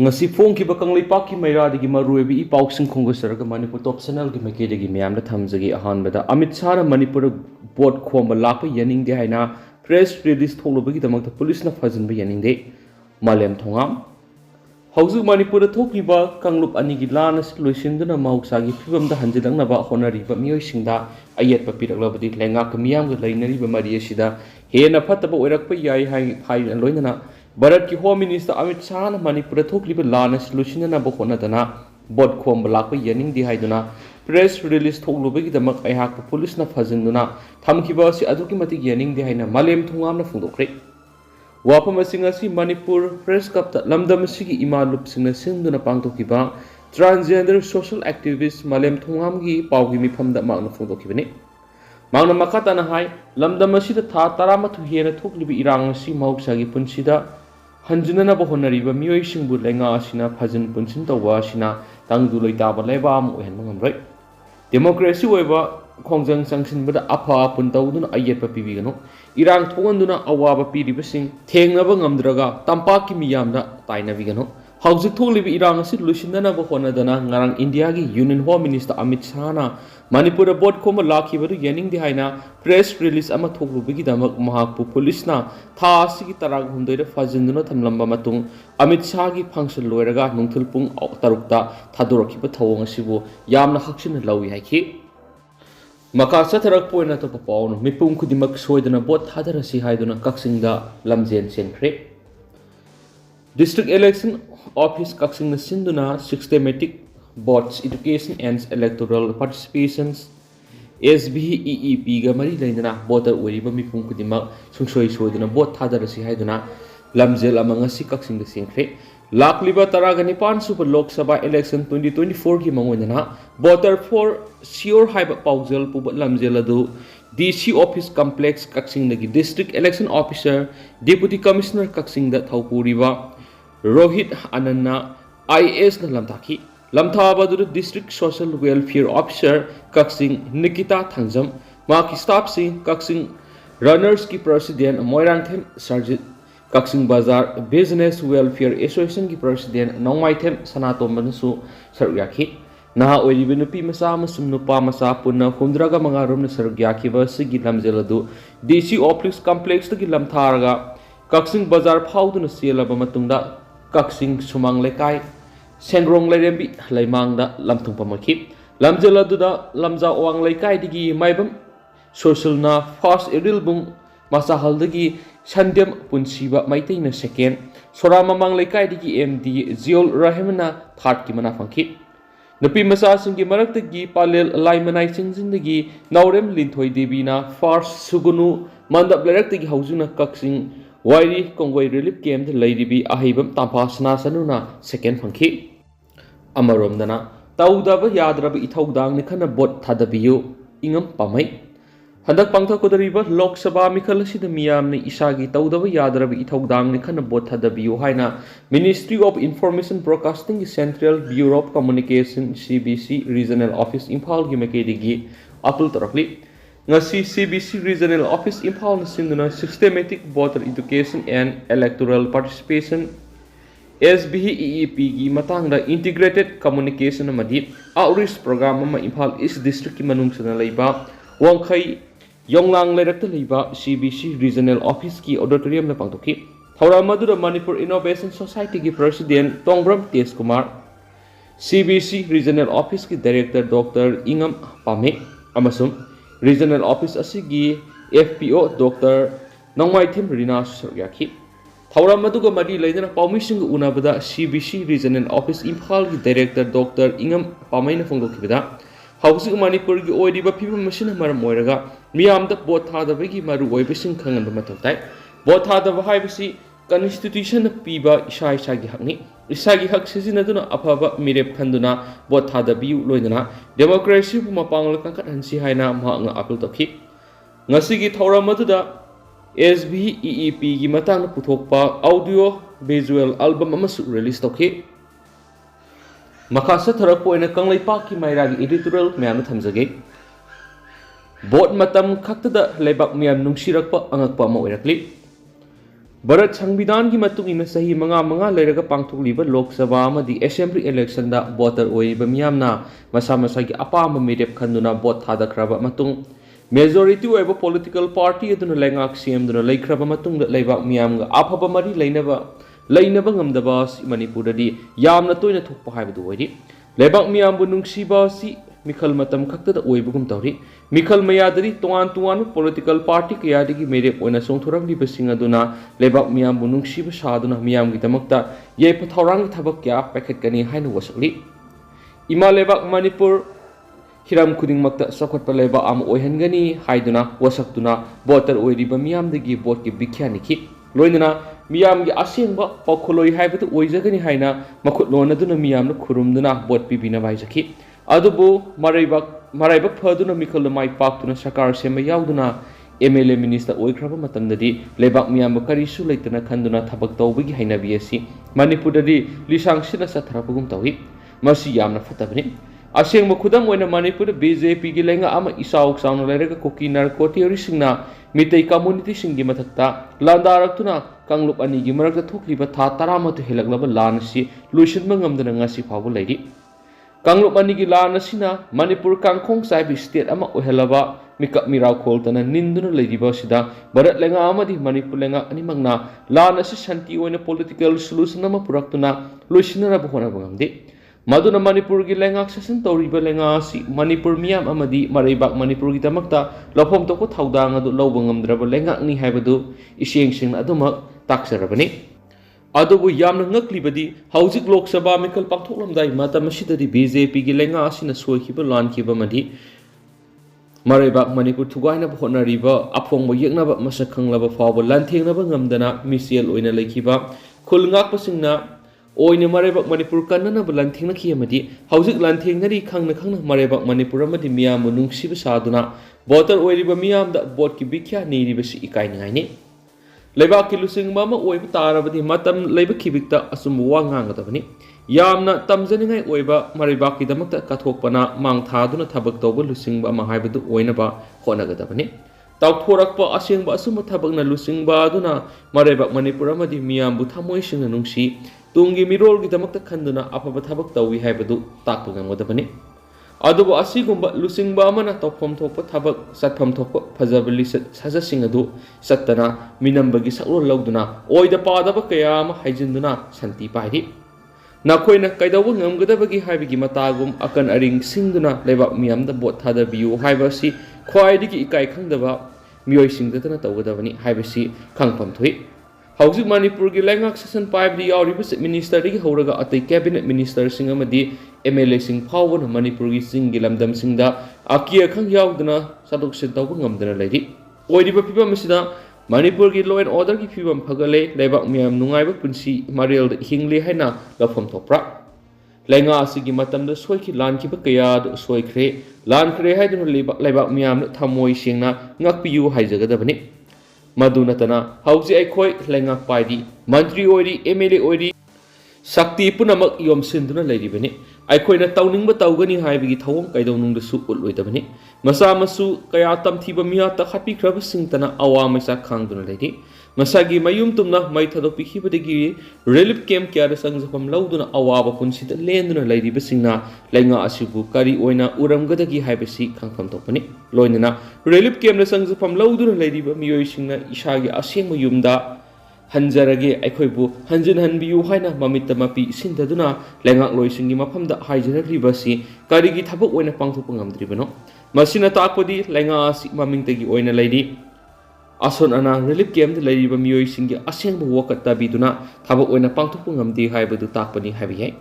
ngasi phong ki bakang lei pak ki maira digi marue bi pau sing khongusar ga manipur top channel gi maikei digi myam da thamjagi ahan bada amit shah na manipur bot khom lak pa yaning de haina press release tholob gi damak police na fajin ba yaning de malem thongam hauju manipur thokri ba kanglub ani gi lana solution duna mahuksa gi phibam da hanjidang na ba honari ba mioi singda ayet pa pirak labadi lenga ka miyam ga lainari ba mari sida hena phataba oirak pa yai hai phai loinana Bharat की home minister Amit Shah ने मणिपुर थोकलिबा लाना solution ना बखोनदना boat खोम लाप यनिंग दि हाइदुना press release थोकलुबगी दमक अहाक police ना फजिंदुना थमखिबा सि अदुकी मतिक यनिंग दि हाइना मालेम थुंगाम ना फुंदोखरे वाफम using असि Manipur press cup लमदम सिगी इमा लुपसिंग सिंदुना पांगतोकिबा transgender social activist मालेम थुंगाम गी पावगी मिफम दा मांगना फुंदोकिबने मांगना मखाताना हाय लमदम असिदा था तरामथु हेना थोकलिबि इरांग असि महौसागी पुनसिदा हंजुनना बहोनरीबा मियोई सिंगबु लेंगा असिना फजन पुनसिन तौवा असिना तंगदु लैताबा लेबा अम ओहेनबा ngamrai डेमोक्रेसी ओइबा खोंजंग संगसिनबदा अफा पुन तौदुना अयेपा पिबिगनो इरांग थोगंदुना अवाबा पिरिबसिंग थेंगनबा ngamdraga tampaki miyamda tainabigano हौजिक थोकलिबि इरांग असि लुसिनना बहोनदना ngarang इंडिया की union home minister Amit Shah ना मणिपुर बोट खोम लाखिबदु यनिंग दि हाइना प्रेस रिलीज अमा थोकलुबगी दमक महाकपु पुलिस ना था सिगी तराग हुंदैर फजिंदुना थमलंबा मतुंग अमित शाह की फंक्शन लोयरगा नुंगथुल पुंग तरुकता थादोरखिबा थवंग असिबु यामना हक्सिन लौइ हाइखि मका सथरक पोइना तो पाउन मिपुंग खुदिमक सोयदना बोट थादरसि हाइदुना कक्सिंगदा लमजेन सेनख्रे डिस्ट्रिक्ट इलेक्शन ऑफिस कक्सिंग सिंधुना systematic bots education and electoral participations SBEEP ga mari leindana voter oriba mipum kudima sungsoi soiduna bot thadarasi haiduna lamjel amanga si kaksing da singkre lakliba taragani pan super lok sabha election 2024 ki mangonana voter for sure haiba paujel pu lamjel adu DC office complex kaksing dagi district election officer deputy commissioner kaksing da thaupuriba Rohit Ananna IS na lamthaki lamthabadu district social welfare officer kaksing Nikita Thangjam maki staff sing kaksing runners ki president Moirang Them Sarjit kaksing bazar business welfare association ki president Nongmei Them Sanatom Mansu Saryakhi naha oiribe nupi masa masum nupa masa punna hundraga mangarum na Saryakhi ba sigi lamjeladu DC office complex ki lamtharaga kaksing bazar phauduna selaba matungda kaksing sumang lekai Sengrong Lerembi Laimangda Lamtung Pamaki Lamjaladuda Lamza Wang Laikai Digi Maibam Social na Fast Erilbung Masahaldagi Sandem Punsiba Maitina second Sorama Mang Laikai Digi MD Ziol Rahimana Third Kimana Funki Napi Masasingi Maraktagi Palel Laimanai Singzindagi Naurem Lintoi Debina Fars Sugunu Mandap Leraktagi Hausuna Kaksing Wairi Kongwai Relief Camp Lady Ahibam Tampasana Sanuna second Funki Amaromdana Taudaba Yadraba Itaudang Nikana Bot Tadabiyo Ingam Pamai Hadak Pangta Kodariba Lok Sabha Mikalasi the Miam Isagi Taudaba Yadraba Itaudang Nikana Bot Tadabiyo Haina Ministry of Information Broadcasting Central Bureau of Communication CBC Regional Office Impal Gimakedigi Apul Tarakli Ngasi CBC Regional Office Impal Sinduna Systematic Voter Education and Electoral Participation SBEEP की matangda integrated communication amadi outreach program ama Imphal East District ki manungsana leiba Wangkhai Yonglang Leirakta leiba CBC Regional Office ki auditorium na pangtoki Thauram madura Manipur Innovation Society ki President Tongbram Tesh Kumar CBC Regional Office ki Director Dr. Ingam Pame amasum Regional Office asigi FPO Dr. Nongmei Them Rina Saryakhi Thauram Maduga Madi Laidana Paumising Unabada CBC Regional Office Imphal ki Director Dr. Ingam Pamaina Fongokibida Housing Manipur ki Oidiba people machine Maramoraga Miam the Bothadabagi Maru Oibising Kangan Matatai Bothadaba Hibisi Constitution Piba Ishai Shagi Hakni Isagi Hak Sizinaduna Apaba Mirep Kanduna Bothadabi Loidana Democracy Mapang Kankat and Sihaina Mahanga Apple Toki Ngashigi Thauram Maduda SBEEP की Matang पुथोकपा audio visual album अमसु release तोके मखासा थरक पोइना कंगलैपा की मायरागी editorial ma'am थमजगे boat मतम खक्तदा लेबाक ma'am नुंगसिरकपा अंगकपा म ओइरकली Bharat Sangbidan ki matung ina sahi manga leiraga pangthokliba Lok Sabha amadi Assembly election da voter oiba miyamna masa masagi apama mirep khanduna vote thadakraba matung majority oiba political party aduna lengak CM duna leikraba matung da leibak miyamga afaba mari leinaba ngamdaba Manipur di yamna toina thokpa haibadu oiri leibak miyambu nungsiba si Mikhal matam khakta da oibugum tawri Mikhal mayadari tuan political party kayadigi mere oina songthoragli basing aduna lebak miyam bunungsi ba saduna miyam gidamakta yei pathorang thabak kya packet kani hainu wasakli ima lebak Manipur hiram khuding makta sakhat pa leba am oihangani haiduna wasaktuna voter oiriba miyam dagi vote ki bikhya nikhi loinana miyam gi asengba pakholoi haibatu oijagani haina makhut lonaduna miyam na khurumduna vote pibina baijaki adubu maraibak phaduna mikhal mai paktuna sakar sema yauduna MLA minister oikraba matamdadi lebak miyam karisu leitana khanduna thabak tawbigi hainabi asi Manipur dadi lisang sina satharapugum tawi masi yamna fatabani asengba khudam oina Manipur BJP gi lenga ama isauk sauna lerega Kuki narcotic singna mitai community singi mathakta Landarakhiba Kanglup ani gi marakta thokliba tha taramatu helaglaba lansi luisinba ngamdana ngasi phabu leiri Kanglup ani gi lan asina Manipur kangkhong saibi state ama ohelaba mikap mirau kholtana ninduna leiriba sida Bharat lenga amadi Manipur lenga ani mangna lan asi shanti oina political solution ama puraktuna luisinara bhona bangamde maduna Manipur gi lenga session toriba lenga si Manipur miyam amadi maraibak Manipur gi tamakta lofom toko thaudang adu lobangam lenga ni haibadu iseng sing aduma taksarabani adubu yamna ngaklibadi haujik Lok Sabha Mikhal pangthoklamdai matam asidadi BJP gi lenga asina soikiba lankiba madi maraibak Manipur thugaina bhonariba aphongba yeknaba masakhanglaba fawba lanthengnaba ngamdana misial oina leikiba khulngak pasingna oina maraibak Manipur kannana lanthengna khiyamadi haujik lanthengnari khangna maraibak Manipur amadi miyam nungsiba saduna voter oiriba miyam da vote ki bikhya niriba si ikaingaini Lebak ki lusing mama oiba tarabadi matam leiba kibikta asumbu wa ngangadabani yamna tamjaningai oiba maribak ki damakta kathokpana mang thaduna thabak tawba lusing ba ma haibadu oinaba honagadabani tawthorakpa asengba asumba thabakna lusing ba aduna maribak Manipur amadi miyambu thamoi singna nungsi tungi mirol gi damakta khanduna afaba thabak tawi haibadu takpa ngamgadabani adubu asigumba lusingba amana tawphom thokpa thabak satpham thokpa phajabali sajasing adu sattana minambagi sakrol lauduna oida padaba kaya ama haijinduna santi pairi nakoina kaidawa ngamgadabagi haibigi matagum akan aring singduna lebak miyamda bot thadabiyu haibasi khwaidigi ikai khangdaba miyoi singdana tawgadabani haibasi khangpham thui Haujik Manipur gi lengak session 5 di yauriba minister gi horaga atai cabinet minister sing amadi MLA sing phawna Manipur gi sing gi lamdam singda akia khang yauduna sadok sin tawba ngamdana leiri oiriba pibam asida Manipur gi law and order gi pibam phagale lebak miyam nungaiba punsi marial hingle haina lafam thopra lenga asigi matamda soiki lankiba kaya du soikre lankhre haiduna lebak miyam thamoi singna ngakpiyu haijagadabani Madunatana hauji aikoi lenga paidi mantri oiri MLA oiri sakti punamak yom sinduna leiribani aikoina tawningba tawgani haibigi thawong kaidonungda su ulloidabani masa masu kaya tamthiba miyata khapi khraba singtana awamasa khangduna leiri masagi mayum tumna mai thadok pikhibadagi relief camp kya sangjapam lauduna awaba punsida lenduna leiriba singna lenga asibu kari oina uramgadagi haibasi khangpham topani loinana relief camp na sangjapam lauduna leiriba miyoi singna ishagi asengma yumda hanjarage aikhoibu hanjin hanbiyu haina mamitta mapi sindaduna lengak loisingi mafamda haijaraglibasi karigi thabak oina pangthokpa ngamdribano masina takpadi lenga asi mamingtagi oina leiri ason ana relief camp de leiriba miyoi singi asengba wakata biduna thabak oina pangthokpa ngamdi haibadu takpani haibiyai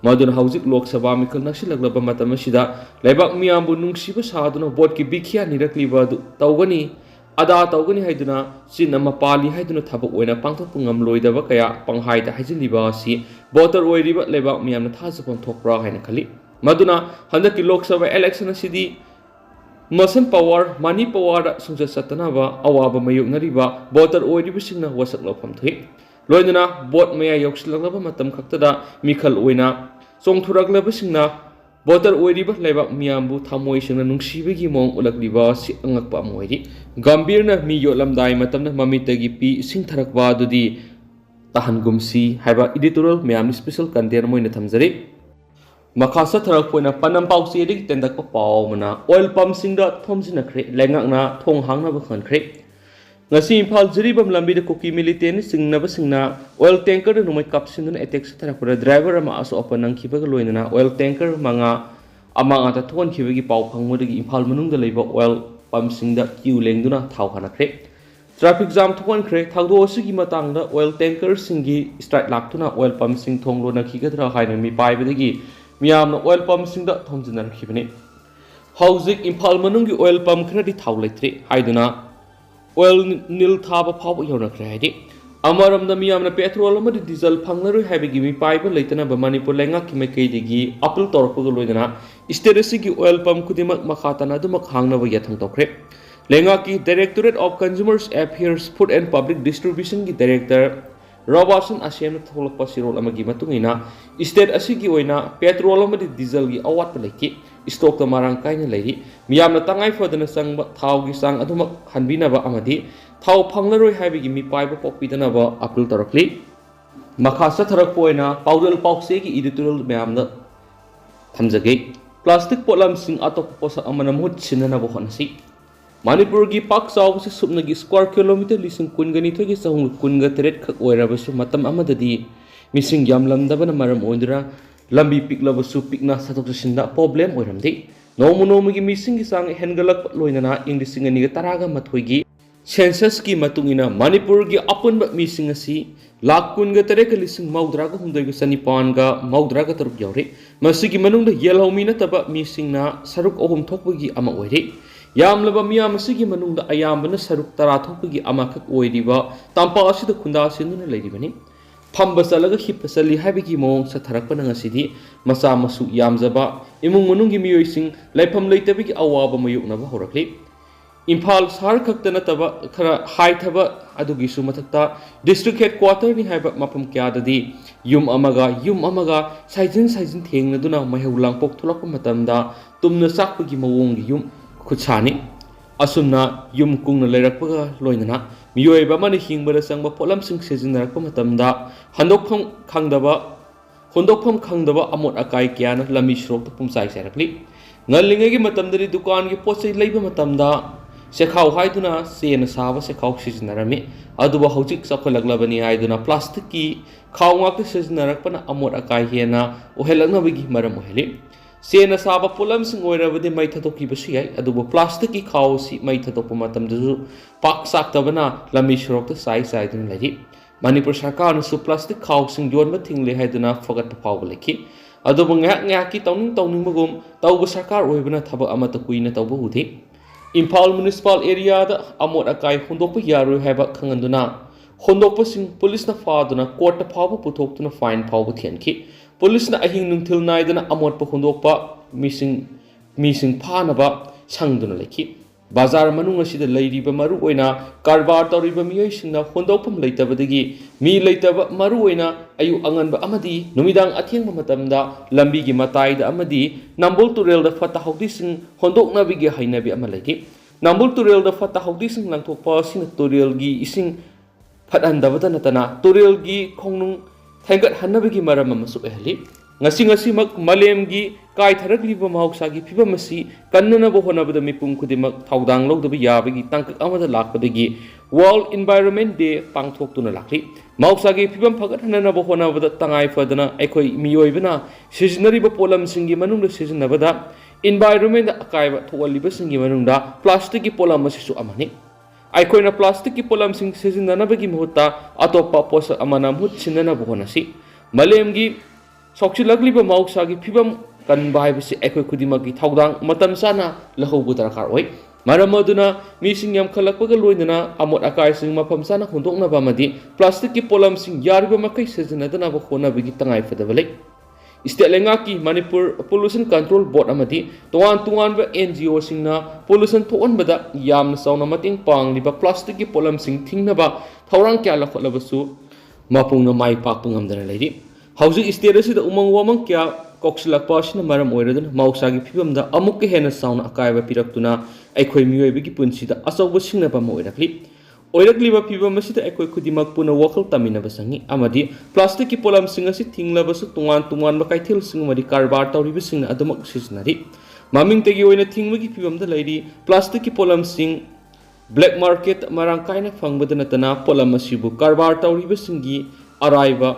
maduna haujik Lok Sabha Mikhal naksilaglaba matam asida leibak miyambu nungsiba saduna vote ki bikhya nirakliba tawgani ada tawgani haiduna sinna mapali haiduna thabak oina pangthokpa ngamloidaba kaya panghaida haijiliba asi voter oiriba lebak miyamna thajapon thokpra haina khali maduna handaki Lok Sabha election asidi muscle power money power sungja satanaba awaba mayoknariba voter oiriba singna wasak lofam thui loinana vote maya yokslaglaba matam khaktada Mikhal oina chongthuraglaba singna voter oiriba leibak miyambu thamoi singna nungsibagi mong ulakliba si angakpa moiri gambirna mi yotlamdai matamna mamitagi pi sing tharakwa dudi tahangumsi haiba editorial miyamni special content moina thamjari makasa tharak poina panam pausi dik tendak pa paw mana oil pump singda thomsina khre lengakna thong hangna ba khan khre ngasi imphal jiribam lambi de kuki militant singna oil tanker no mai kapsin attack tharak pura driver ama aso opanang khiba ga loinana oil tanker manga ama ata thon khibagi paw phangmodagi imphal manung da leiba oil pump singda queue lengduna thaw khana khre traffic jam thon khre thagdo asigi matang da oil tanker singi strike laktuna oil pump sing thong lo na khigadra haina mi paibadagi miyamna oil pump singda thomjinar khibani hauzik imphal manungi oil pump khradi thaw leitri haiduna oil nil thaba phawba yona khre haidi amaramda miyamna petrol amadi diesel phanglaroi haibagi mi paiba leitana ba manipur lenga ki maikei digi appeal torpga loidana state asigi oil pump kudimak makhatana dumak hangna ba yathang tokre lenga ki directorate of consumers affairs food and public distribution ki director Robertson Asian tholakpa sirol amagi matungina state asigi oina petrol amadi diesel gi awat leki stock ta marang kaina leiri miyamna tangai fodana sangba thau gi sang adumak hanbina ba amadi thau phanglaroi haibigi mi paiba pokpidana ba appeal tarakli makhasa tharak poina powdal pokse gi editorial miyamna thamjage plastic polam sing atop posa amana mut sinana ba honasi Manipur gi pak saw se subna gi square kilometer lising kungani thogi sahung kunga teret khak oirabasu matam amadadi mising yamlamdabana maram oindra lambi piklabasu pikna satok sinda problem oiramdi nomu gi mising gi sang hengalak loinana inglising ani ga taraga mathoigi census ki matungina Manipur gi apunba mising asi lakh kunga teret lising maudra ga hundai ga sanipan ga maudra ga taruk yaure masigi manungda yelhomi na taba mising na saruk ohum thokbagi ama oire Yamlaba miyam asigi manungda ayambana saruk tara thokpagi amakak oiriba tampa asida khunda asinduna leiribani phamba salaga hipasali habigi mong sa tharakpana ngasidi masa masu yamjaba imung manungi miyoising laifam leitabigi awaba mayuknaba horakli Imphal sahar khaktana taba khara hai thaba adugi su mathakta district headquarter ni haiba mapam kyadadi yum amaga saijin thengnaduna maheulang pok tholakpa matamda tumna sakpagi mawongi yum Kuchani asumna yum kungna leirakpaga loinana miyoiba mani hingbara sangba polam sing sejinarakpa matamda handokpham khangdaba amot akai kyana lami shrokta pumsai sarakli ngalingegi matamdari dukan gi pochai leiba matamda sekhau haiduna sena saba sekhau sejinarami aduba hojik sakholaglabani haiduna plastic ki khaw ngakta sejinarakpana amot akai hena ohelaknabagi maram oheli Sena saba polam sing oirabadi mai thatokki basu yai adubo plastic ki khaw si mai thatokpa matamdasu pak saktabana lami shrokta sai dun lagi Manipur sarkar na su plastic khaw sing yonba thingle haiduna fagat pawba leki adubo ngak ki tawning magum tawba sarkar oibana thaba amata kuina tawba hudi Imphal municipal area da amot akai hondokpa yaroi haiba khanganduna hondokpa sing police na faduna court ta phawba puthokuna fine phawba thianki Police na ahing nungthil naidana amot pa hundokpa mising phanaba sangduna leki bazar manung asida leiriba maru oina karbar tawriba miyoi singna hondokpam leitabadagi mi leitaba maru oina ayu anganba amadi numidang athengba matamda lambi gi mataida amadi nambul turel da fata haudi sing hondokna bigi hainabi ama leki nambul turel da fata haudi sing langthokpa sing turel gi ising phatandabada natana turel gi khongnung Thangat hanabagi maram amasuk ehli ngasi mak malem gi kai tharakliba mahausagi phibamasi kannana bo honabada mipum khudimak thaudang logdabi yabagi tangkak amada lakpadagi World Environment Day pangthoktuna lakli mahausagi phibam phagat hanana bo honabada tangai fadana aikoi miyoibana sijnariba polam singi manungda sijnabada environment akaiba tholiba singi manungda plastic ki polam asisu amani Aikoina plastic ki polam sing sijinanabagi muhutta atopa posa amana mut sinana bohonasi malemgi soksilagliba mauksagi phibam kanba haibasi aikoi khudimagi thaudang matam sana lahobu darakar oi maramaduna mising yam khalakpaga loinana amot akai sing mafam sana hundokna bamadi plastic ki polam sing yariba makai sijinadana bo honabagi tangai fadabale State Lengaki Manipur Pollution Control Board amadi tuan ba NGO singna pollution thoonbada yamna sauna mating pangliba plastic ki polam sing thingnaba thorang kya lakholabasu mapungna mai pak pungamdana leiri hauji state asida umang wamang kya ꯀꯣꯛꯁꯤꯜꯂꯛꯄ ꯑꯁꯤꯅ ꯃꯔꯝ ꯑꯣꯏꯔꯗꯨꯅ ꯃꯍꯧꯁꯥꯒꯤ ꯐꯤꯕꯝꯗ ꯑꯃꯨꯛꯀ ꯍꯦꯟꯅ ꯆꯥꯎꯅ ꯑꯀꯥꯏꯕ ꯄꯤꯔꯛꯇꯨꯅ ꯑꯩꯈꯣꯏ ꯃꯤꯑꯣꯏꯕꯒꯤ ꯄꯨꯟꯁꯤꯗ ꯑꯆꯧꯕ ꯁꯤꯡꯅꯕ ꯑꯃ ꯑꯣꯏꯔꯛꯂꯤ ꯑꯣꯏꯔꯛꯂꯤꯕ ꯐꯤꯕꯝ ꯑꯁꯤꯗ ꯑꯩꯈꯣꯏ ꯈꯨꯗꯤꯡꯃꯛ ꯄꯨꯟꯅ ꯋꯥꯈꯜ ꯇꯥꯃꯤꯟꯅꯕ ꯆꯪꯏ ꯑꯃꯗꯤ ꯄ꯭ꯂꯥꯁꯇꯤꯛꯀꯤ ꯄꯣꯠꯂꯝꯁꯤꯡ ꯑꯁꯤ ꯊꯤꯡꯂꯕꯁꯨ ꯇꯣꯉꯥꯟ ꯇꯣꯉꯥꯟꯕ ꯀꯩꯊꯦꯜꯁꯤꯡ ꯑꯃꯗꯤ ꯀꯔꯕꯥꯔ ꯇꯧꯔꯤꯕꯁꯤꯡꯅ ꯑꯗꯨꯃꯛ ꯁꯤꯖꯤꯟꯅꯔꯤ ꯃꯃꯤꯡꯇꯒꯤ ꯑꯣꯏꯅ ꯊꯤꯡꯕꯒꯤ ꯐꯤꯕꯝꯗ ꯂꯩꯔꯤ ꯄ꯭ꯂꯥꯁꯇꯤꯛꯀꯤ ꯄꯣꯠꯂꯝꯁꯤꯡ ꯕ꯭ꯂꯦꯛ ꯃꯥꯔꯀꯦꯠ ꯃꯔꯥꯡ ꯀꯥꯏꯅ ꯐꯪꯕꯗ ꯅꯠꯇꯅ ꯄꯣꯠꯂꯝ ꯑꯁꯤꯕꯨ ꯀꯔꯕꯥꯔ ꯇꯧꯔꯤꯕꯁꯤꯡꯒꯤ ꯑꯔꯥꯏꯕ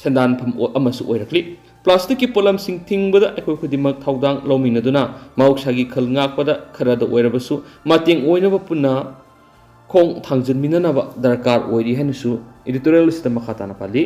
ꯁꯦꯟꯗꯥꯟꯐꯝ ꯑꯃꯁꯨ ꯑꯣꯏꯔꯛꯂꯤ ꯄ꯭ꯂꯥꯁꯇꯤꯛꯀꯤ ꯄꯣꯠꯂꯝꯁꯤꯡ ꯊꯤꯡꯕꯗ ꯑꯩꯈꯣꯏ ꯈꯨꯗꯤꯡꯃꯛ ꯊꯧꯗꯥꯡ ꯂꯧꯃꯤꯟꯅꯗꯨꯅ ꯃꯍꯧꯁꯥꯒꯤ ꯈꯜ ꯉꯥꯛꯄꯗ ꯈꯔꯗ ꯑꯣꯏꯔꯕꯁꯨ ꯃꯇꯦꯡ ꯑꯣꯏꯅꯕ ꯄꯨꯟꯅ ꯈꯣꯡ ꯊꯥꯡꯖꯟꯃꯤꯟꯅꯅꯕ ꯗꯔꯀꯥꯔ ꯑꯣꯏꯔꯤ ꯍꯥꯏꯅꯁꯨ ꯏꯗꯤꯇꯣꯔꯤꯌꯦꯜ ꯑꯁꯤꯗ ꯃꯈꯥ ꯇꯥꯅ ꯄꯜꯂꯤ